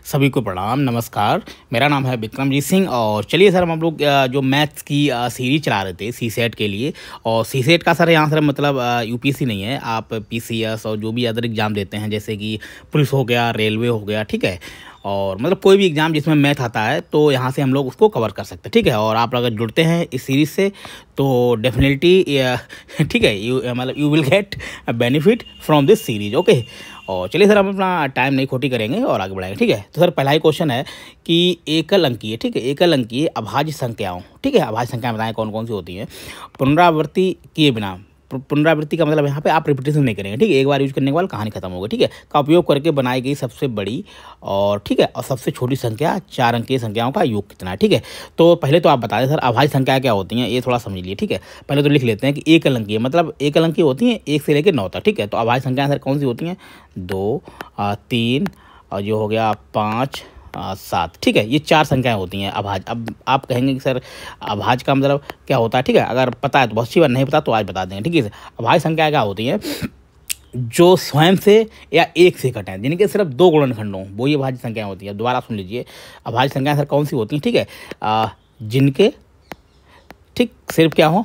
सभी को प्रणाम, नमस्कार। मेरा नाम है विक्रमजीत सिंह और चलिए सर हम लोग जो मैथ्स की सीरीज चला रहे थे सी सेट के लिए। और सी सेट का सर यहाँ सर मतलब यूपीएससी नहीं है, आप पीसीएस और जो भी अदर एग्ज़ाम देते हैं जैसे कि पुलिस हो गया, रेलवे हो गया, ठीक है। और मतलब कोई भी एग्ज़ाम जिसमें मैथ आता है तो यहाँ से हम लोग उसको कवर कर सकते हैं, ठीक है। और आप अगर जुड़ते हैं इस सीरीज़ से तो डेफिनेटली ठीक है, you will get benefit from this series, okay. और चलिए सर हम अपना टाइम नहीं खोटी करेंगे और आगे बढ़ाएंगे, ठीक है। तो सर पहला ही क्वेश्चन है कि एकल अंकीय, ठीक है, एकल अंकीय अभाज्य संख्याओं, ठीक है, अभाज्य संख्याएं बताएं कौन कौन सी होती हैं पुनरावृत्ति किए बिना। पुनरावृत्ति का मतलब यहाँ पे आप रिपीटेशन नहीं करेंगे, ठीक है, एक बार यूज करने के बाद कहानी खत्म होगी, ठीक है, का उपयोग करके बनाई गई सबसे बड़ी और ठीक है और सबसे छोटी संख्या 4 अंकीय संख्याओं का योग कितना है, ठीक है। तो पहले तो आप बता दें सर अभाज्य संख्याएं क्या होती हैं, ये थोड़ा समझ लीजिए, ठीक है। पहले तो लिख लेते हैं कि एकल अंकीय मतलब एकल अंकीय होती हैं 1 से लेकर 9 तक, ठीक है। तो अभाज्य संख्याएं सर कौन सी होती हैं, 2, 3 और जो हो गया 5, 7, ठीक है, ये 4 संख्याएं होती हैं अभाज्य। अब आप कहेंगे कि सर अभाज्य का मतलब क्या होता है, ठीक है, अगर पता है तो बहुत अच्छी बात, नहीं पता तो आज बता देंगे, ठीक है। अभाज्य संख्याएं क्या होती हैं, जो स्वयं से या एक से कटे हैं, जिनके सिर्फ 2 गुणनखंड हों, वो ये अभाज्य संख्याएं होती हैं। दोबारा सुन लीजिए, अभाज्य संख्याएं सर कौन सी होती हैं, ठीक है, जिनके ठीक सिर्फ क्या हो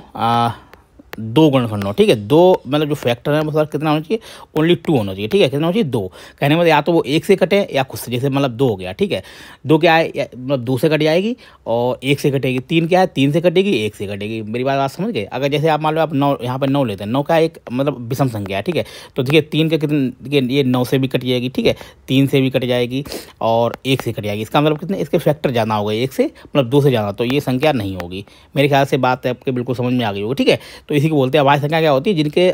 2 गुणनखंड हो, ठीक है। 2 मतलब जो फैक्टर है मतलब कितना होना चाहिए, ओनली 2 होना चाहिए, ठीक है। कितना होना चाहिए, 2। कहने में या तो वो 1 से कटे या खुद से, जैसे मतलब 2 हो गया, ठीक है। 2 क्या है मतलब 2 से कट जाएगी और 1 से कटेगी। 3 क्या है, 3 से कटेगी, 1 से कटेगी। मेरी बात समझ गए। अगर जैसे आप मान लो आप 9 यहाँ पर 9 लेते हैं, 9 का एक मतलब विषम संख्या है, ठीक है। तो देखिए 3 के कितने, देखिए ये 9 से भी कट जाएगी, ठीक है, 3 से भी कट जाएगी और 1 से कट जाएगी। इसका मतलब कितने, इसके फैक्टर ज़्यादा हो गए 1 से, मतलब 2 से ज़्यादा, तो ये संख्या नहीं होगी। मेरे ख्याल से बात आपके बिल्कुल समझ में आ गई होगी, ठीक है। तो इसी को बोलते हैं अभाज्य संख्या क्या होती है, जिनके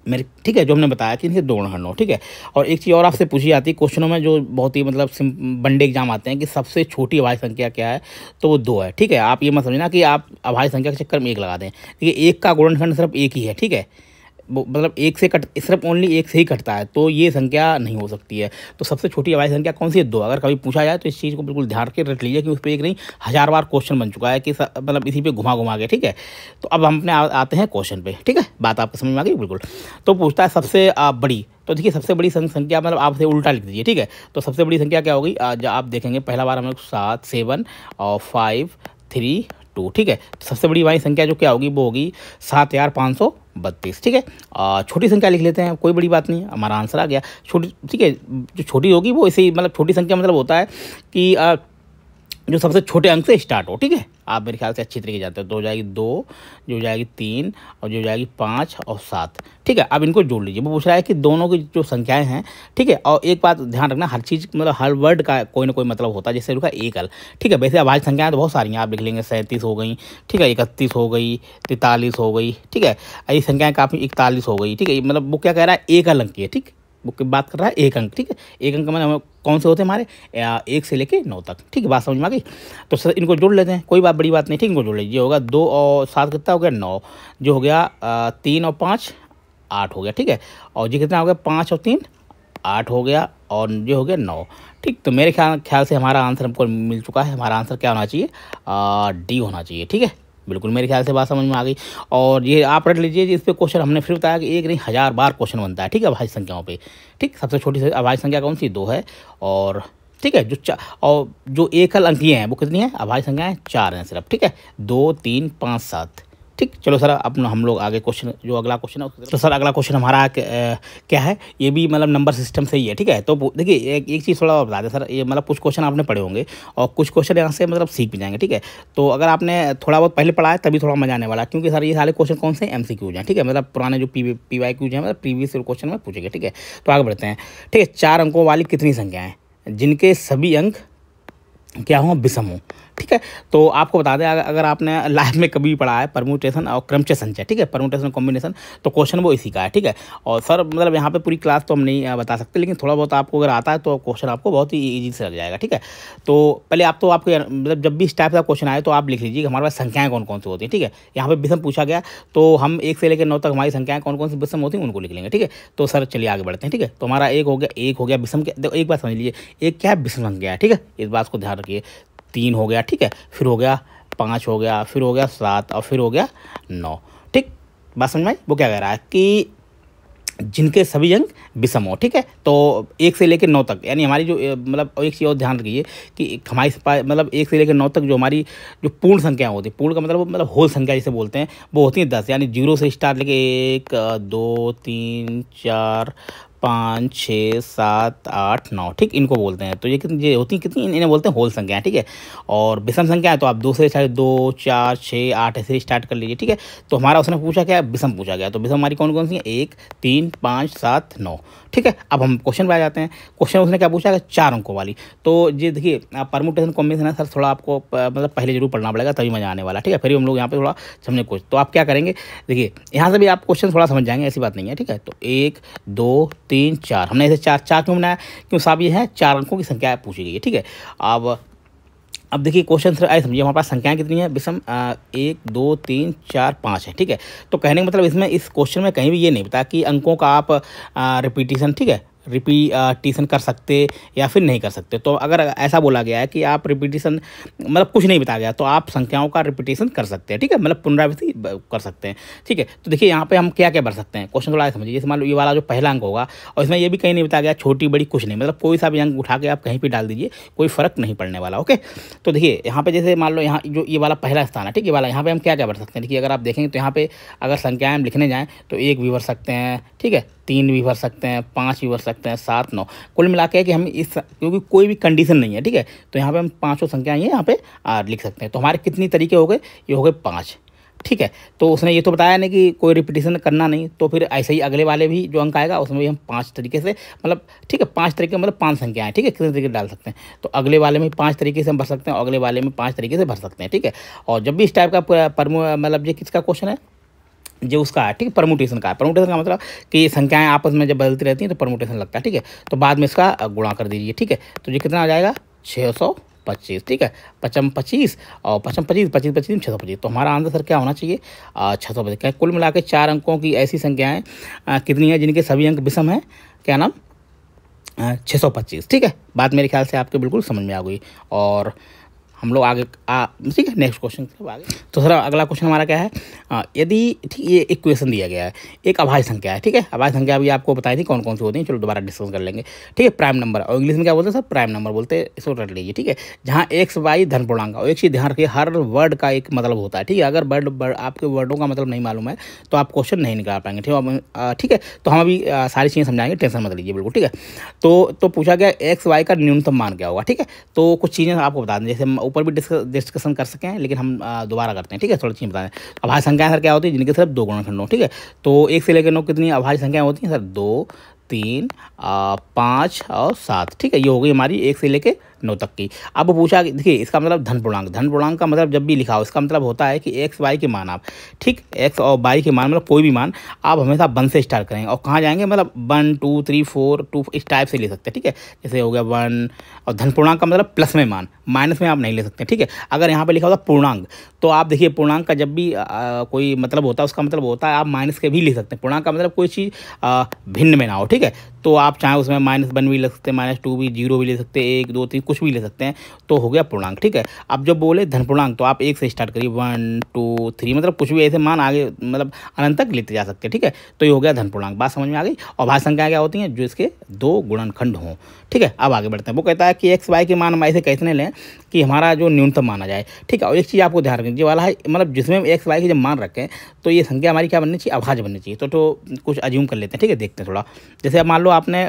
मेरे, ठीक है, जो हमने बताया कि इनके 2 गुणनखंड हो, ठीक है। और एक चीज़ और आपसे पूछी जाती है क्वेश्चनों में, जो बहुत ही मतलब वनडे एग्जाम आते हैं कि सबसे छोटी अभाज्य संख्या क्या है, तो वो 2 है, ठीक है। आप ये मत समझना कि आप अभाज्य संख्या के चक्कर में 1 लगा दें, देखिए 1 का गुणनखंड सिर्फ 1 ही है, ठीक है, मतलब 1 से कट, सिर्फ ओनली 1 से ही कटता है, तो ये संख्या नहीं हो सकती है। तो सबसे छोटी अभाज्य संख्या कौन सी है, 2। अगर कभी पूछा जाए तो इस चीज़ को बिल्कुल ध्यान के रख लीजिए कि उस पर एक नहीं 1000 बार क्वेश्चन बन चुका है कि मतलब इसी पे घुमा घुमा के, ठीक है। तो अब हम अपने आते हैं क्वेश्चन पे, ठीक है, बात आपको समझ में आ गई बिल्कुल। तो पूछता है सबसे बड़ी, तो देखिए सबसे बड़ी संख्या मतलब आपसे उल्टा लिख दीजिए, ठीक है। तो सबसे बड़ी संख्या क्या होगी, आप देखेंगे पहला बार हमें 7, 7 और 5, 3, 2, ठीक है। तो सबसे बड़ी वाली संख्या जो क्या होगी वो होगी 7532, ठीक है। छोटी संख्या लिख लेते हैं, कोई बड़ी बात नहीं, हमारा आंसर आ गया छोटी, ठीक है। जो छोटी होगी वो इसे मतलब छोटी संख्या मतलब होता है कि जो सबसे छोटे अंक से स्टार्ट हो, ठीक है। आप मेरे ख्याल से अच्छी तरीके जाते हो। तो हो जाएगी 2, जो हो जाएगी 3 और जो हो जाएगी 5 और 7, ठीक है। अब इनको जोड़ लीजिए। वो पूछ रहा है कि दोनों की जो संख्याएं हैं, ठीक है। और एक बात ध्यान रखना, हर चीज़ मतलब हर वर्ड का कोई ना कोई मतलब होता है, जैसे उनका एकल, ठीक है। वैसे अभाज्य संख्याएं तो बहुत सारी हैं, आप लिख लेंगे 37 हो गई, ठीक है, 31 हो गई, 43 हो गई, ठीक है। ये संख्याएं काफ़ी 41 हो गई, ठीक है। मतलब वो क्या कह रहा है, एकल अंक की है, ठीक, वो बात कर रहा है एक अंक, ठीक है। एक अंक में कौन से होते हैं हमारे 1 से लेके 9 तक, ठीक है, बात समझ में आ गई। तो सर इनको जोड़ लेते हैं, कोई बात बड़ी बात नहीं, ठीक, इनको जोड़ लीजिए। होगा 2 और 7 कितना हो गया, 9, जो हो गया 3 और 5 8 हो गया, ठीक है। और ये कितना हो गया, 5 और 3 8 हो गया और ये हो गया 9, ठीक। तो मेरे ख्याल से हमारा आंसर हमको मिल चुका है। हमारा आंसर क्या होना चाहिए, डी होना चाहिए, ठीक है। बिल्कुल मेरे ख्याल से बात समझ में आ गई। और ये आप रट लीजिए, इस पे क्वेश्चन हमने फिर बताया कि एक नहीं 1000 बार क्वेश्चन बनता है, ठीक है, अभाज्य संख्याओं पे, ठीक। सबसे छोटी अभाज्य संख्या कौन सी, 2 है। और ठीक है, और जो एकल अंकीय हैं वो कितनी है, अभाज्य संख्याएं 4 हैं सिर्फ, ठीक है, 2, 3, 5, 7, ठीक। चलो सर अपना हम लोग आगे क्वेश्चन, जो अगला क्वेश्चन है, तो सर अगला क्वेश्चन हमारा क्या है, ये भी मतलब नंबर सिस्टम से ही है, ठीक है। तो देखिए एक चीज़ थोड़ा और बता दें सर, ये मतलब कुछ क्वेश्चन आपने पढ़े होंगे और कुछ क्वेश्चन यहाँ से मतलब सीख भी जाएंगे, ठीक है। तो अगर आपने थोड़ा बहुत पहले पढ़ा है तभी थोड़ा मजा आने वाला है, क्योंकि सर ये सारे क्वेश्चन कौन से MCQs हैं, ठीक है, मतलब पुराने जो PYQs हैं, मतलब प्रीवियस क्वेश्चन में पूछेंगे, ठीक है। तो आगे बढ़ते हैं, ठीक है। 4 अंकों वाली कितनी संख्या है जिनके सभी अंक क्या हो, विषम हो, ठीक है। तो आपको बता दें, अगर आपने लाइफ में कभी पढ़ा है परम्यूटेशन और क्रमचय संचय, ठीक है, परम्यूटेशन कॉम्बिनेशन, तो क्वेश्चन वो इसी का है, ठीक है। और सर मतलब यहाँ पे पूरी क्लास तो हम नहीं बता सकते, लेकिन थोड़ा बहुत आपको अगर आता है तो क्वेश्चन आपको बहुत ही ईजी से लग जाएगा, ठीक है। तो पहले आप तो आपको मतलब जब भी इस टाइप का क्वेश्चन आए तो आप लिख लीजिए हमारे पास संख्याएं कौन कौन सी होती हैं, ठीक है। यहाँ पे विषम पूछा गया तो हम 1 से लेकर 9 तक हमारी संख्याएं कौन कौन सी विषम होती हैं उनको लिख लेंगे, ठीक है। तो सर चलिए आगे बढ़ते हैं, ठीक है। तो हमारा एक हो गया विषम, देखो एक बात समझ लीजिए, एक क्या है, विषम संख्या है, ठीक है, इस बात को ध्यान रखिए। 3 हो गया, ठीक है, फिर हो गया 5 हो गया, फिर हो गया 7 और फिर हो गया 9, ठीक। बात समझ में आई। वो क्या कह रहा है कि जिनके सभी अंक विषम हो, ठीक है। तो 1 से लेकर 9 तक, यानी हमारी जो मतलब एक चीज़ और ध्यान रखिए कि हमारी मतलब 1 से लेकर 9 तक जो हमारी जो पूर्ण संख्या होती है, पूर्ण का मतलब होल संख्या जिसे बोलते हैं, वो होती है 10, यानी 0 से स्टार्ट लेके 1 2 3 4 5 6 7 8 9, ठीक, इनको बोलते हैं। तो ये होती हैं कितनी, इन्हें बोलते हैं होल संख्याएं, ठीक है। और विषम संख्या है तो आप 2 से स्टार्ट 2 4 6 8 ऐसे स्टार्ट कर लीजिए, ठीक है। तो हमारा उसने पूछा क्या, विषम पूछा गया। तो विषम हमारी कौन कौन सी है, 1 3 5 7 9, ठीक है। अब हम क्वेश्चन पे आ जाते हैं। क्वेश्चन उसने क्या पूछा है, 4 अंकों वाली। तो ये देखिए परमुटेशन कॉम्बिनेशन है सर, थोड़ा आपको मतलब पहले जरूर पढ़ना पड़ेगा, तभी मजा आने वाला, ठीक है। फिर हम लोग यहाँ पे थोड़ा समझने कुछ, तो आप क्या करेंगे, देखिए यहाँ से भी आप क्वेश्चन थोड़ा समझ जाएंगे, ऐसी बात नहीं है, ठीक है। तो 1 2 3 4, हमने ऐसे चार क्यों बनाया, क्यों साहब ये है 4 अंकों की संख्या पूछी गई है, ठीक है। अब देखिए क्वेश्चन सर आए समझिए, हमारे पास संख्याएं कितनी है विषम, 1 2 3 4 5 है, ठीक है। तो कहने का मतलब इसमें इस क्वेश्चन में कहीं भी ये नहीं बताया कि अंकों का आप रिपीटिशन, ठीक है, रिपीटिशन कर सकते या फिर नहीं कर सकते। तो अगर ऐसा बोला गया है कि आप रिपीटिशन मतलब कुछ नहीं बताया गया, तो आप संख्याओं का रिपीटिशन कर सकते हैं, ठीक है, मतलब पुनरावृत्ति कर सकते हैं, ठीक है। तो देखिए यहाँ पे हम क्या क्या भर सकते हैं, क्वेश्चन थोड़ा समझिए। जैसे मान लो ये वाला जो पहला अंक होगा, और इसमें ये भी कहीं नहीं बताया गया छोटी बड़ी कुछ नहीं, मतलब कोई सा भी अंक उठा के आप कहीं पर डाल दीजिए, कोई फर्क नहीं पड़ने वाला, ओके। तो देखिए यहाँ पे जैसे मान लो यहाँ जो ये वाला पहला स्थान है, ठीक है, ये वाला, यहाँ पे हम क्या क्या भर सकते हैं। देखिए अगर आप देखेंगे तो यहाँ पे अगर संख्याएं हम लिखने जाएँ तो 1 भी भर सकते हैं, ठीक है, 3 भी भर सकते हैं, 5 भी भर सकते हैं, 7 9, कुल मिला के कि हम इस, क्योंकि कोई भी कंडीशन नहीं है, ठीक है, तो यहाँ पे हम 5 संख्याएं यहाँ पे लिख सकते हैं। तो हमारे कितनी तरीके हो गए, ये हो गए 5, ठीक है। तो उसने ये तो बताया नहीं कि कोई रिपीटिशन करना नहीं, तो फिर ऐसे ही अगले वाले भी जो अंक आएगा उसमें भी हम 5 तरीके से, मतलब ठीक है 5 तरीके मतलब 5 संख्याएं, ठीक है, कितने तरीके डाल सकते हैं। तो अगले वाले में 5 तरीके से हम भर सकते हैं, और अगले वाले में 5 तरीके से भर सकते हैं, ठीक है। और जब भी इस टाइप का मतलब ये किसका क्वेश्चन है, जो उसका है, ठीक है, परमुटेशन का है। परमुटेशन का मतलब कि संख्याएं आपस में जब बदलती रहती हैं तो परमुटेशन लगता है, ठीक है। तो बाद में इसका गुणा कर दीजिए, ठीक है। तो ये कितना आ जाएगा, 625, ठीक है, 55 25 और 55 25 25 25 625। तो हमारा आंसर सर क्या होना चाहिए, 625। कुल मिला के 4 अंकों की ऐसी संख्याएं कितनी है जिनके सभी अंक विषम हैं, क्या नाम, 625, ठीक है। बात मेरे ख्याल से आपके बिल्कुल समझ में आ गई। और हम लोग आगे ठीक है, नेक्स्ट क्वेश्चन के आगे। तो सर अगला क्वेश्चन हमारा क्या है, यदि ठीक ये एक क्वेश्चन दिया गया है, एक अभाज्य संख्या है, ठीक है। अभाज्य संख्या भी आपको बताई थी कौन कौन सी होती हैं, चलो दोबारा डिस्कस कर लेंगे, ठीक है। प्राइम नंबर, और इंग्लिश में क्या बोलते हैं सर, प्राइम नंबर बोलते हैं, इसको रट लीजिए, ठीक है। जहाँ एक्स वाई धन पूर्णांक, और एक चीज़ ध्यान रखिए, हर वर्ड का एक मतलब होता है, ठीक है। अगर वर्ड आपके वर्डों का मतलब नहीं मालूम है तो आप क्वेश्चन नहीं निकाल पाएंगे, ठीक है। तो हम अभी सारी चीज़ें समझाएंगे, टेंशन मत लीजिए बिल्कुल, ठीक है। तो पूछा गया एक्स वाई का न्यूनतम मान क्या होगा, ठीक है। तो कुछ चीज़ें आपको बता दें, जैसे हम ऊपर भी डिस्कशन कर सकें, लेकिन हम दोबारा करते हैं, ठीक है, थोड़ी चीज़ बता दें। अभाज्य संख्याएं सर क्या होती है, जिनके सिर्फ 2 गुणनखंड हो, ठीक है। तो 1 से लेकर 9 कितनी अभाज्य संख्याएं होती हैं सर, 2 3 5 और 7, ठीक है। ये हो गई हमारी 1 से लेकर 9 तक की। अब पूछा, देखिए इसका मतलब धन पूर्णांक, धन पूर्णांक का मतलब जब भी लिखा हो इसका मतलब होता है कि एक्स वाई के मान आप, ठीक, एक्स और वाई के मान मतलब कोई भी मान आप हमेशा 1 से स्टार्ट करेंगे, और कहाँ जाएंगे मतलब 1 2 3 4 2 इस टाइप से ले सकते हैं, ठीक है। जैसे हो गया 1, और धन पूर्णांक का मतलब प्लस में मान, माइनस में आप नहीं ले सकते, ठीक है। अगर यहाँ पे लिखा होता पूर्णांक, तो आप देखिए पूर्णांक का जब भी कोई मतलब होता है, उसका मतलब होता है आप माइनस के भी ले सकते हैं। पूर्णांक का मतलब कोई चीज़ भिन्न में ना हो, ठीक है। तो आप चाहे उसमें -1 भी ले सकते हैं, -2 भी, 0 भी ले सकते हैं, 1 2 3 कुछ भी ले सकते हैं, तो हो गया पूर्णांक, ठीक है। अब जब बोले धन पूर्णांक तो आप 1 से स्टार्ट करिए, 1 2 3 मतलब कुछ भी ऐसे मान आगे मतलब अनंत तक लेते जा सकते हैं, ठीक है। तो ये हो गया धन पूर्णांक, बात समझ में आ गई। और भाज्य संख्याएं क्या होती हैं, जो इसके 2 गुणनखंड हों, ठीक है। अब आगे बढ़ते हैं। वो कहता है कि एक्स वाई के मान हम ऐसे कैसे लें कि हमारा जो न्यूनतम माना जाए, ठीक है। और एक चीज़ आपको ध्यान रखनी वाला है, मतलब जिसमें एक्स वाई के जब मान रखें तो ये संख्या हमारी क्या बननी चाहिए, अभाज्य बननी चाहिए। तो कुछ अज्यूम कर लेते हैं, ठीक है, देखते हैं थोड़ा। जैसे अब मान लो आपने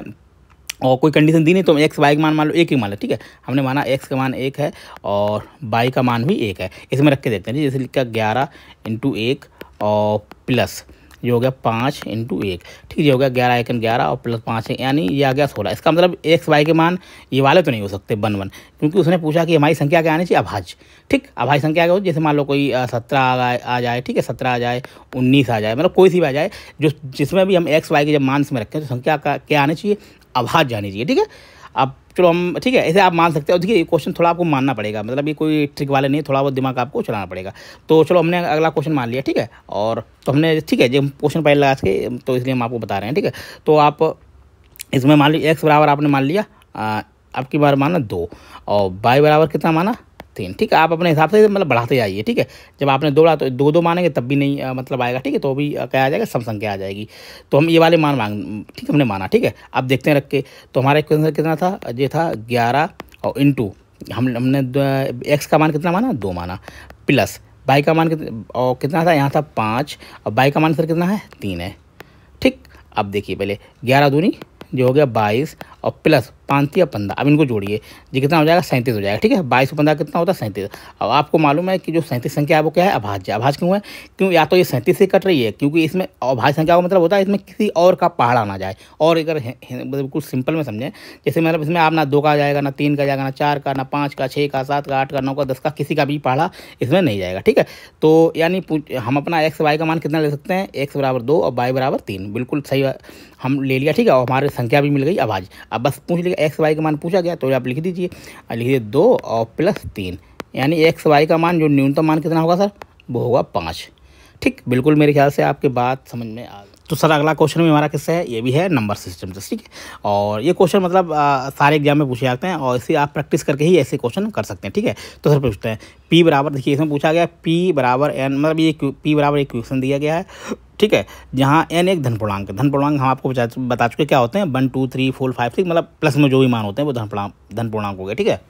और कोई कंडीशन दी नहीं, तो एक्स वाई का मान लो 1 ही मान लो, ठीक है। हमने माना एक्स का मान 1 है और वाई का मान भी 1 है, इसमें रख के देखते हैं। जैसे लिखा 11 × 1 और प्लस ये हो गया 5 × 1, ठीक है। हो गया 11 1 11 और प्लस 5 है, यानी ये आ गया 16। इसका मतलब एक्स वाई के मान ये वाले तो नहीं हो सकते 1 1, क्योंकि उसने पूछा कि हमारी संख्या क्या आनी चाहिए, अभाज्य, ठीक। अभाज्य संख्या क्या हो, जैसे मान लो कोई 17 आ जाए, ठीक है, 17 आ जाए, 19 आ जाए, मतलब कोई सी भी आ जाए, जो जिसमें भी हम एक्स वाई के जब मान में रखें तो संख्या का क्या आनी चाहिए, अभाज्य आनी चाहिए, ठीक है। अब चलो हम, ठीक है, ऐसे आप मान सकते हो। देखिए ये क्वेश्चन थोड़ा आपको मानना पड़ेगा, मतलब ये कोई ट्रिक वाले नहीं, थोड़ा बहुत दिमाग आपको चलाना पड़ेगा। तो चलो हमने अगला क्वेश्चन मान लिया, ठीक है। और तो हमने, ठीक है, जब क्वेश्चन पहले लगा के, तो इसलिए हम आपको बता रहे हैं, ठीक है। तो आप इसमें मान लीजिए एक्स बराबर आपने मान लिया, आपकी बार माना 2, और वाई बराबर कितना माना 3। ठीक है, आप अपने हिसाब से मतलब बढ़ाते जाइए। ठीक है, जब आपने 2 बढ़ा तो 2 मानेंगे तब भी नहीं मतलब आएगा। ठीक है, तो भी क्या आ जाएगा, सम संख्या आ जाएगी। तो हम ये वाले मान मांग, ठीक है, हमने माना। ठीक है, अब देखते हैं रख के, तो हमारा इक्वेशन कितना था, ये था 11 और इंटू हमने एक्स का मान कितना माना, 2 माना, प्लस बाई का मान कितना था, यहाँ था 5 और बाई का मान सर कितना है, 3 है। ठीक, अब देखिए पहले 11 दूनी जो हो गया 22 और प्लस 5 या 15, अब इनको जोड़िए, ये कितना हो जाएगा, 37 हो जाएगा। ठीक है, 22 और 15 कितना होता है, 37। अब आपको मालूम है कि जो 37 संख्या है वो क्या है, अभाज्य। अभाज्य क्यों है, क्यों, या तो ये 37 से कट रही है, क्योंकि इसमें अभाज्य संख्या का मतलब होता है इसमें किसी और का पहाड़ा ना जाए। और अगर बिल्कुल सिंपल में समझें, जैसे मतलब इसमें आप ना 2 का जाएगा, ना 3 का जाएगा, ना 4 का, ना 5 का, 6 का, 7 का, 8 का, 9 का, 10 का, किसी का भी पहाड़ा इसमें नहीं जाएगा। ठीक है, तो यानी हम अपना एक्स वाई का मान कितना ले सकते हैं, एक्स बराबर 2 और वाई बराबर 3, बिल्कुल सही हम ले लिया। ठीक है, और हमारी संख्या भी मिल गई अभाज्य। अब बस पूछ लिया एक्स वाई का मान पूछा गया, तो आप लिख दीजिए, लिखिए 2 और प्लस 3, यानी एक्स वाई का मान जो न्यूनतम मान कितना होगा सर, वो होगा 5। ठीक, बिल्कुल मेरे ख्याल से आपके बात समझ में आ गई। तो सर अगला क्वेश्चन भी हमारा किससे है, ये भी है नंबर सिस्टम से। ठीक है, और ये क्वेश्चन मतलब सारे एग्जाम में पूछे जाते हैं और इसे आप प्रैक्टिस करके ही ऐसे क्वेश्चन कर सकते हैं। ठीक है, तो सर पूछते हैं P बराबर, देखिए इसमें पूछा गया P बराबर n, मतलब ये P बराबर एक क्वेश्चन दिया गया है। ठीक है, जहाँ n एक धन पूर्णांक है। धन पूर्णांक हम आपको बता चुके क्या होते हैं, 1 2 3 4 5 6, मतलब प्लस में जो भी मान होते हैं वो धन पूर्णांक हो गए। ठीक है,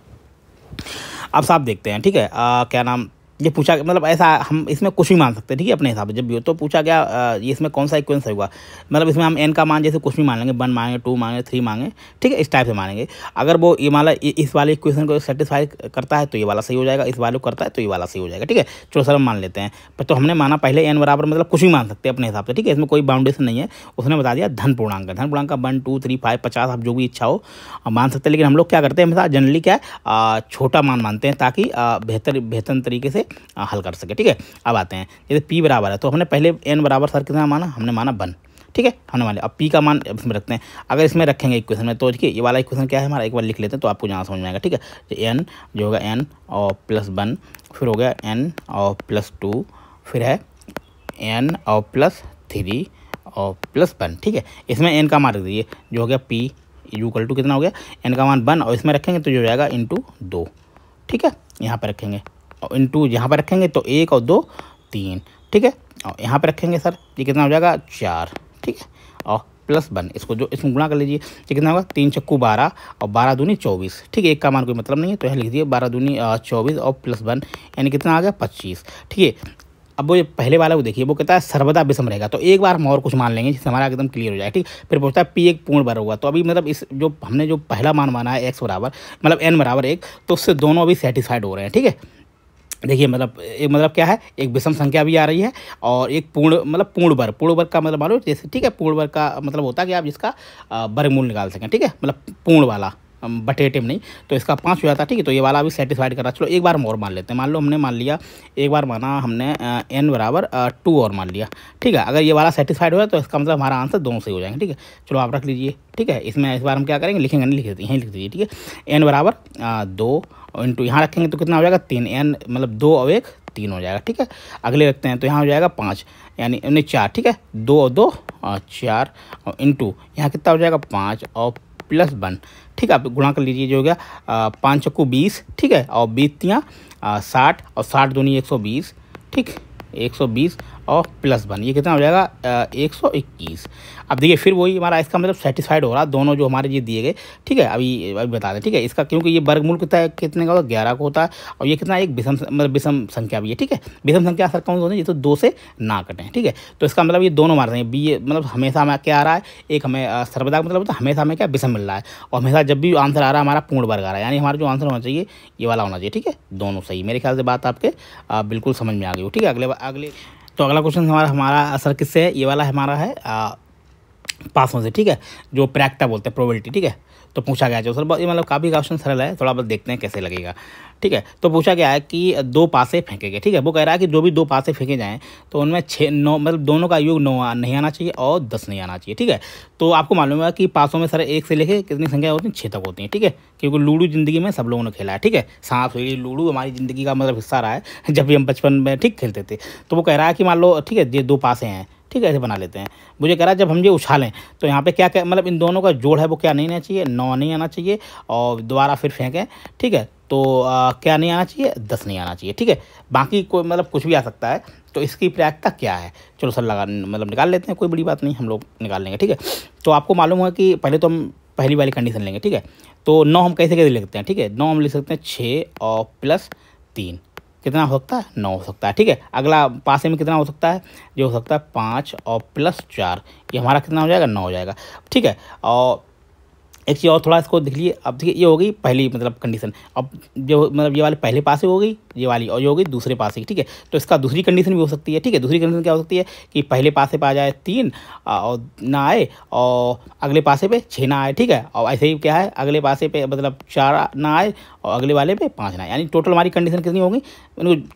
अब साफ देखते हैं। ठीक है, क्या नाम, ये पूछा मतलब ऐसा हम इसमें कुछ भी मान सकते हैं। ठीक है, अपने हिसाब से जब भी हो, तो पूछा गया ये इसमें कौन सा इक्वेशन होगा, मतलब इसमें हम n का मान जैसे कुछ भी मान लेंगे, 1 मांगे, 2 मांगे, 3 मांगे। ठीक है, इस टाइप से मानेंगे। अगर वो ये मान इस वाले इक्वेशन को सेटिस्फाई करता है तो ये वाला सही हो जाएगा, इस वाले को करता है तो ये वाला सही हो जाएगा। ठीक है, चलो सर हम मान लेते हैं, पर तो हमने माना पहले n बराबर, मतलब कुछ भी मान सकते हैं अपने हिसाब से। ठीक है, इसमें कोई बाउंडेशन नहीं है, उसने बता दिया धन पूर्णांक का। धन पूर्णांक का 1 2 3 5 50, आप जो भी इच्छा हो मान सकते हैं। लेकिन हम लोग क्या करते हैं हमेशा, जनरली क्या है, छोटा मान मानते हैं ताकि बेहतर तरीके से हल कर सके। ठीक है, अब आते हैं, जैसे P बराबर है तो हमने पहले n बराबर सर कितना माना, हमने माना 1। ठीक है, हमने मान लिया। अब P का मान इसमें रखते हैं, अगर इसमें रखेंगे इक्वेशन में, तो देखिए ये वाला इक्वेशन क्या है हमारा, एक बार लिख लेते हैं तो आपको यहाँ समझ में आएगा। ठीक है, तो n जो होगा n और प्लस 1, फिर हो गया n और प्लस 2, फिर है n और प्लस 3 और प्लस 1। ठीक है, इसमें n का मान रख दीजिए, जो हो गया P इक्वल टू कितना हो गया, n का मान 1, और इसमें रखेंगे तो जो हो जाएगा इंटू 2। ठीक है, यहाँ पर रखेंगे और इंटू यहाँ पर रखेंगे तो 1 और 2 3। ठीक है, और यहाँ पर रखेंगे सर ये कितना हो जाएगा 4। ठीक है, और प्लस 1, इसको जो इसमें गुणा कर लीजिए, ये कितना होगा 3 चक्कू 12 और 12 दूनी 24। ठीक है, एक का मान कोई मतलब नहीं है, तो यहाँ लिख दिए 12 दूनी 24 और प्लस 1, यानी कितना आ गया 25। ठीक है, अब वो पहले वाला को देखिए, वो कहता है सर्वदा विषम रहेगा, तो एक बार हम और कुछ मान लेंगे जिससे हमारा एकदम क्लियर हो जाए। ठीक, फिर पूछता है P एक पूर्ण वर्ग होगा, तो अभी मतलब इस जो हमने जो पहला मान माना है x बराबर, मतलब n बराबर 1, तो उससे दोनों अभी सेटिस्फाइड हो रहे हैं। ठीक है, देखिए मतलब एक मतलब क्या है, एक विषम संख्या भी आ रही है और एक पूर्ण वर्ग। पूर्ण वर्ग का मतलब मानो जैसे, ठीक है, पूर्ण वर्ग का मतलब होता है कि आप जिसका वर्गमूल निकाल सकें। ठीक है, मतलब पूर्ण वाला, बटेटिव नहीं, तो इसका 5 हो जाता है। ठीक है, तो ये वाला भी सेटिस्फाइड कर रहा है। चलो एक बार हम और मान लेते हैं, मान लो हमने मान लिया, एक बार माना हमने n बराबर 2 और मान लिया। ठीक है, अगर ये वाला सेटिस्फाइड हो जाए तो इसका मतलब हमारा आंसर दोनों सही हो जाएंगे। ठीक है, चलो आप रख लीजिए। ठीक है, इसमें इस बार हम क्या करेंगे, लिखेंगे नहीं, लिख देते यहीं लिख दीजिए। ठीक है, n बराबर 2 इंटू यहाँ रखेंगे तो कितना हो जाएगा 3, n मतलब 2 और 1 3 हो जाएगा। ठीक है, अगले रखते हैं तो यहाँ हो जाएगा 5, यानी नहीं 4। ठीक है, 2 और 2 4 और इंटू यहाँ कितना हो जाएगा 5 और प्लस 1। ठीक है, आप गुणा कर लीजिए, जो हो गया 5 चक्कू 20। ठीक है, और 20 तियाँ 60 और 60 दूनी 120। ठीक, 120 और प्लस 1, ये कितना हो जाएगा 121। अब देखिए फिर वही हमारा इसका मतलब सेटिस्फाइड हो रहा, दोनों जो हमारे ये दिए गए। ठीक है, अभी बता दें। ठीक है, इसका क्योंकि ये वर्गमूल कितने का होता है, 11 को होता है, और ये कितना एक विषम संख्या भी है। ठीक है, विषम संख्या सर कौन होती है, ये तो 2 से ना कटें। ठीक है, तो इसका मतलब ये दोनों मार रहे हैं बी, मतलब हमेशा हमें क्या आ रहा है, एक हमें सर्वदा मतलब होता है हमेशा हमें क्या विषम मिल रहा है, और हमेशा जब भी आंसर आ रहा है हमारा पूर्ण वर्ग आ रहा है, यानी हमारा जो आंसर होना चाहिए ये वाला होना चाहिए। ठीक है, दोनों सही, मेरे ख्याल से बात आपके बिल्कुल समझ में आ गई हो। ठीक है, अगले तो अगला क्वेश्चन हमारा असर किससे है, ये वाला हमारा है पासों से। ठीक है, जो प्रैक्टा बोलते हैं, प्रोबेबिलिटी। ठीक है, तो पूछा गया जो सर ये मतलब काफ़ी क्वेश्चन सरल है, थोड़ा बहुत देखते हैं कैसे लगेगा। ठीक है, तो पूछा गया है कि 2 पासे फेंके गए। ठीक है, वो कह रहा है कि जो भी 2 पासे फेंके जाएँ तो उनमें 6 9 मतलब दोनों का योग 9 नहीं आना चाहिए और 10 नहीं आना चाहिए। ठीक है, तो आपको मालूम है कि पासों में सर 1 से लेके कितनी संख्या होती है, 6 तक होती हैं। ठीक है, क्योंकि लूडो ज़िंदगी में सब लोगों ने खेला है। ठीक है, सांप सीढ़ी लूडो हमारी ज़िंदगी का मतलब हिस्सा रहा है, जब भी हम बचपन में ठीक खेलते थे। तो वो कह रहा है कि मान लो, ठीक है, ये 2 पासे हैं। ठीक है, ऐसे बना लेते हैं। मुझे कह रहा है जब हम ये उछालें तो यहाँ पे क्या क्या मतलब इन दोनों का जोड़ है वो क्या नहीं आना चाहिए, 9 नहीं आना चाहिए, और दोबारा फिर फेंकें। ठीक है, तो क्या नहीं आना चाहिए, 10 नहीं आना चाहिए, ठीक है। बाकी कोई मतलब कुछ भी आ सकता है, तो इसकी प्रायिकता क्या है, चलो सर लगा मतलब निकाल लेते हैं, कोई बड़ी बात नहीं, हम लोग निकाल लेंगे, ठीक है। तो आपको मालूम है कि पहले तो हम पहली वाली कंडीशन लेंगे, ठीक है। तो 9 हम कैसे कैसे लिखते हैं, ठीक है। 9 हम लिख सकते हैं 6 और प्लस 3, कितना हो सकता है, 9 हो सकता है, ठीक है। अगला पासे में कितना हो सकता है, जो हो सकता है 5 और प्लस 4, ये हमारा कितना हो जाएगा, 9 हो जाएगा, ठीक है। और एक चीज़ और थोड़ा इसको देख लीजिए, अब देखिए ये हो गई पहली मतलब कंडीशन। अब जो मतलब ये वाली पहले पासे हो गई ये वाली, और ये हो गई दूसरे पासे की, ठीक है। तो इसका दूसरी कंडीशन भी हो सकती है, ठीक है। दूसरी कंडीशन क्या हो सकती है कि पहले पासे पे आ जाए 3 और ना आए, और अगले पासे पे 6 ना आए, ठीक है। और ऐसे ही क्या है, अगले पासे पे मतलब 4 ना आए और अगले वाले पे 5 ना आए, यानी टोटल हमारी कंडीशन कितनी हो गई,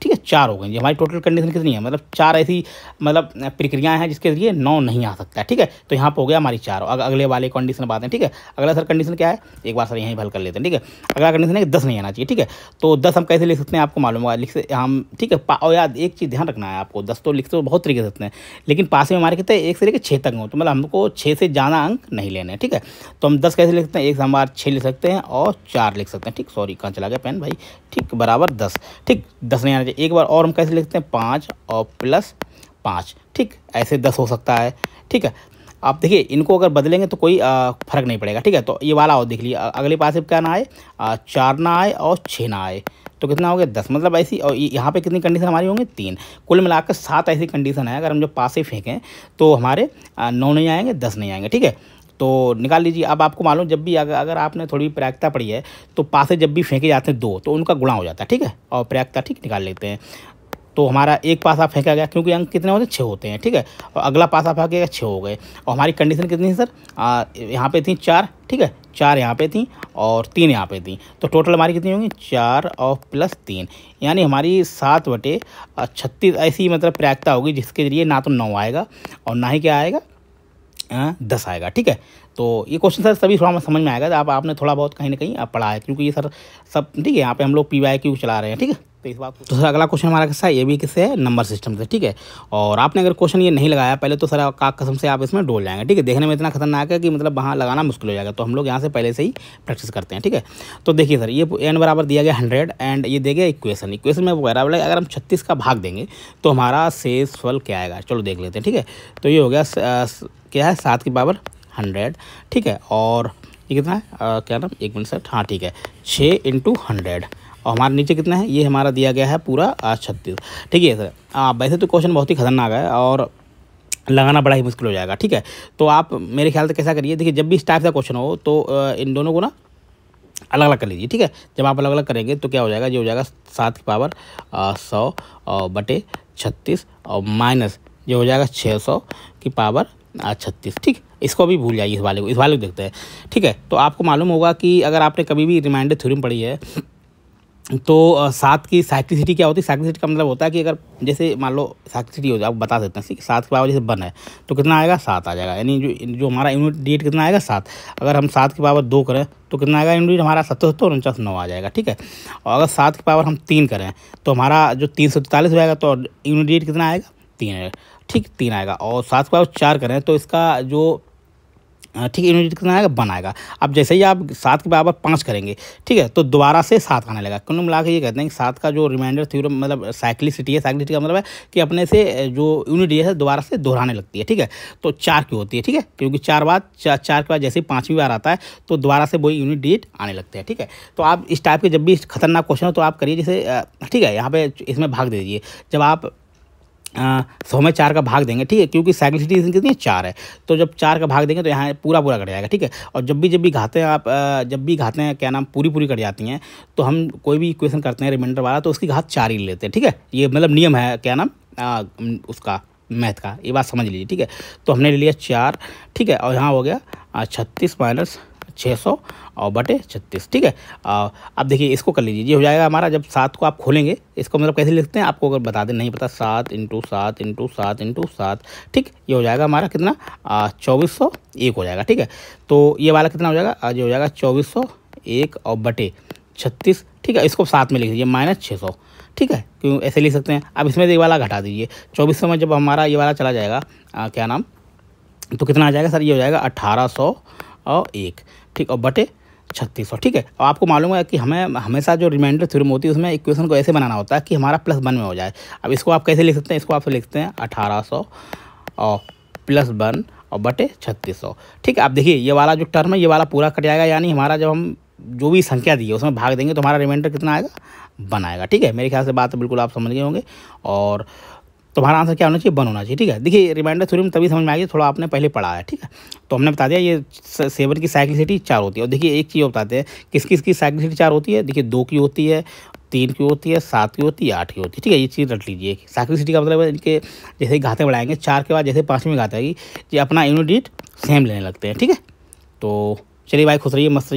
ठीक है, 4 हो गई। हमारी टोटल कंडीशन कितनी है, मतलब 4 ऐसी मतलब प्रक्रियाएँ हैं जिसके जरिए 9 नहीं आ सकता है, ठीक है। तो यहाँ पर हो गया हमारी 4, और अगले वाले कंडीशन बात है, ठीक है। अगला सर कंडीशन क्या है, एक बार सर यहीं हल कर लेते हैं, ठीक है। अगला कंडीशन है कि 10 नहीं आना चाहिए, ठीक है। तो 10 हम कैसे लिख सकते हैं, आपको मालूम होगा, लिख सकते हम, ठीक है। और याद एक चीज़ ध्यान रखना है आपको, 10 तो लिख तो बहुत तरीके से सकते हैं, लेकिन पास में हमारे कितने 1 से लेकर 6 तक हो, तो मतलब हमको 6 से ज़्यादा अंक नहीं लेने हैं, ठीक है। तो हम 10 कैसे लिख सकते हैं, 1 हमारा 6 लिख सकते हैं और 4 लिख सकते हैं, ठीक। सॉरी कहाँ चला गया पेन भाई, ठीक, बराबर 10, ठीक। 10 नहीं आना चाहिए। एक बार और हम कैसे लिखते हैं, 5 और प्लस 5, ठीक, ऐसे 10 हो सकता है, ठीक है। आप देखिए इनको अगर बदलेंगे तो कोई फ़र्क नहीं पड़ेगा, ठीक है। तो ये वाला और देख लिया, अगले पास से क्या ना आए, 4 ना आए और 6 ना आए, तो कितना हो गया 10, मतलब ऐसी। और यहाँ पे कितनी कंडीशन हमारी होंगी, 3, कुल मिलाकर 7 ऐसी कंडीशन है। अगर हम जो पास से फेंकें तो हमारे 9 नहीं आएंगे, 10 नहीं आएंगे, ठीक है। तो निकाल लीजिए। अब आपको मालूम, जब भी अगर आपने थोड़ी प्रायिकता पढ़ी है तो पासे जब भी फेंके जाते हैं 2, तो उनका गुणा हो जाता है, ठीक है। और प्रायिकता ठीक निकाल लेते हैं। तो हमारा एक पासा फेंका गया, क्योंकि अंक कितने होते हैं, 6 होते हैं, ठीक है। और अगला पासा फेंकेगा 6 हो गए, और हमारी कंडीशन कितनी है सर, यहाँ पे थी 4, ठीक है, 4 यहाँ पे थी और 3 यहाँ पे थी, तो टोटल हमारी कितनी होंगी, 4 और प्लस 3, यानी हमारी 7/36 ऐसी मतलब प्रायिकता होगी, जिसके जरिए ना तो 9 आएगा और ना ही क्या आएगा, 10 आएगा, ठीक है। तो ये क्वेश्चन सर सभी थोड़ा समझ में आएगा, आप आपने थोड़ा बहुत कहीं ना कहीं पढ़ा है, क्योंकि ये सर सब ठीक है, यहाँ पे हम लोग PYQ चला रहे हैं, ठीक है। तो इस बात तो सर अगला क्वेश्चन हमारा किसका है, ये भी किससे है, नंबर सिस्टम से, ठीक है। और आपने अगर क्वेश्चन ये नहीं लगाया पहले तो सर का कसम से आप इसमें डोल जाएंगे, ठीक है। देखने में इतना खतरनाक है कि मतलब वहाँ लगाना मुश्किल हो जाएगा, तो हम लोग यहाँ से पहले से ही प्रैक्टिस करते हैं, ठीक है। तो देखिए सर, ये n बराबर दिया गया 100 एंड ये दे गया इक्वेशन में वगैरह, अगर हम 36 का भाग देंगे तो हमारा शेष फल क्या आएगा, चलो देख लेते हैं, ठीक है। तो ये हो गया क्या है, 7 की पावर 100, ठीक है। और ये कितना है, क्या नाम, 1 मिनट सर, हाँ ठीक है, 6 × 100, और हमारे नीचे कितना है, ये हमारा दिया गया है पूरा 36, ठीक है सर। वैसे तो क्वेश्चन बहुत ही खतरनाक है और लगाना बड़ा ही मुश्किल हो जाएगा, ठीक है। तो आप मेरे ख्याल से कैसा करिए, देखिए जब भी इस टाइप का क्वेश्चन हो तो इन दोनों को ना अलग अलग कर लीजिए, ठीक है। जब आप अलग अलग करेंगे तो क्या हो जाएगा, ये हो जाएगा 7 की पावर 100/36 और माइनस ये हो जाएगा 600 की पावर 36, ठीक। इसको भी भूल जाइए, इस वाले को देखते हैं, ठीक है। तो आपको मालूम होगा कि अगर आपने कभी भी रिमाइंडर थ्योरम पढ़ी है तो 7 की साइक्लिसिटी क्या होती है, साइक्लिसिटी का मतलब होता है कि अगर जैसे मान लो साइक्लिसिटी हो जाए, आप बता सकते हैं 7 की पावर जैसे 1 है तो कितना आएगा, 7 आ जाएगा, यानी जो हमारा यूनिट डिजिट कितना आएगा, 7। अगर हम 7 की पावर 2 करें तो कितना आएगा यूनिट हमारा, 77 और 49 9 आ जाएगा, ठीक है। और अगर 7 की पावर हम 3 करें तो हमारा जो 343 हो जाएगा, तो यूनिट डिजिट कितना आएगा, 3 आएगा, ठीक, 3 आएगा। और 7 की पावर 4 करें तो इसका जो ठीक है यूनिट कितना आएगा, 1 आएगा। अब जैसे ही आप 7 के बराबर 5 करेंगे, ठीक है, तो दोबारा से 7 आने लगा। कुल मिला के ये कहते हैं कि 7 का जो रिमाइंडर थ्योरम मतलब साइक्लिसिटी है, साइक्लिसिटी का मतलब है कि अपने से जो यूनिट है दोबारा से दोहराने लगती है, ठीक है। तो 4 क्यों होती है, ठीक है, क्योंकि 4 के बाद जैसे ही 5वीं बार आता है तो दोबारा से वही यूनिट डिजिट आने लगते हैं, ठीक है। तो आप इस टाइप के जब भी खतरनाक क्वेश्चन हो तो आप करिए, जैसे ठीक है, यहाँ पे इसमें भाग दे दीजिए। जब आप 100 में 4 का भाग देंगे, ठीक है, क्योंकि साइक्लिसिटी कितनी है, 4 है, तो जब 4 का भाग देंगे तो यहाँ पूरा कट जाएगा, ठीक है। और जब भी घाते हैं आप, जब भी घाते हैं क्या नाम पूरी कट जाती हैं, तो हम कोई भी इक्वेशन करते हैं रिमाइंडर वाला तो उसकी घात 4 ही लेते हैं, ठीक है। ये मतलब नियम है क्या नाम उसका मैथ का, ये बात समझ लीजिए, ठीक है। तो हमने ले लिया 4, ठीक है, और यहाँ हो गया 36 माइनस 600 और बटे 36, ठीक है। अब देखिए इसको कर लीजिए, ये हो जाएगा हमारा, जब 7 को आप खोलेंगे इसको मतलब कैसे लिखते हैं आपको अगर बता दें, नहीं पता, 7 × 7 × 7 × 7, ठीक। ये हो जाएगा हमारा कितना, 2401 हो जाएगा, ठीक है। तो ये वाला कितना हो जाएगा, ये हो जाएगा 2401 और बटे 36, ठीक है। इसको साथ में लिख दीजिए माइनस 600, ठीक है, क्यों ऐसे लिख सकते हैं। अब इसमें ये वाला घटा दीजिए, 2400 में जब हमारा ये वाला चला जाएगा क्या नाम, तो कितना आ जाएगा सर, ये हो जाएगा 1801, ठीक, और बटे 3600। ठीक है, और आपको मालूम है कि हमें हमेशा जो रिमाइंडर थ्योरम होती है उसमें इक्वेशन को ऐसे बनाना होता है कि हमारा +1 में हो जाए। अब इसको आप कैसे लिख सकते हैं, इसको आप लिखते हैं 1800 और +1 और बटे 3600। ठीक है, आप देखिए ये वाला जो टर्म है ये वाला पूरा कट जाएगा, यानी हमारा जब हम जो भी संख्या दी है उसमें भाग देंगे तो हमारा रिमाइंडर कितना आएगा, 1 आएगा। ठीक है, मेरे ख्याल से बात बिल्कुल आप समझ गए होंगे। और तुम्हारा आंसर क्या होना चाहिए, 1 होना चाहिए। ठीक है, देखिए रिमाइंडर थ्योरम तभी समझ में आएगी थोड़ा आपने पहले पढ़ा है। ठीक है, तो हमने बता दिया ये 7 की साइक्लिसिटी 4 होती है। और देखिए एक चीज़ बताते हैं किस किस की साइक्लिसिटी 4 होती है। देखिए 2 की होती है, 3 की होती है, 7 की होती है, 8 की होती है। ठीक है, ये चीज़ रट लीजिए। साइक्लिसिटी का मतलब है इनके जैसे घाते बढ़ाएंगे 4 के बाद जैसे 5वीं घात आएगी ये अपना यूनिट सेम लेने लगते हैं। ठीक है, तो चलिए भाई खुश रहिए, मस्त रहिए।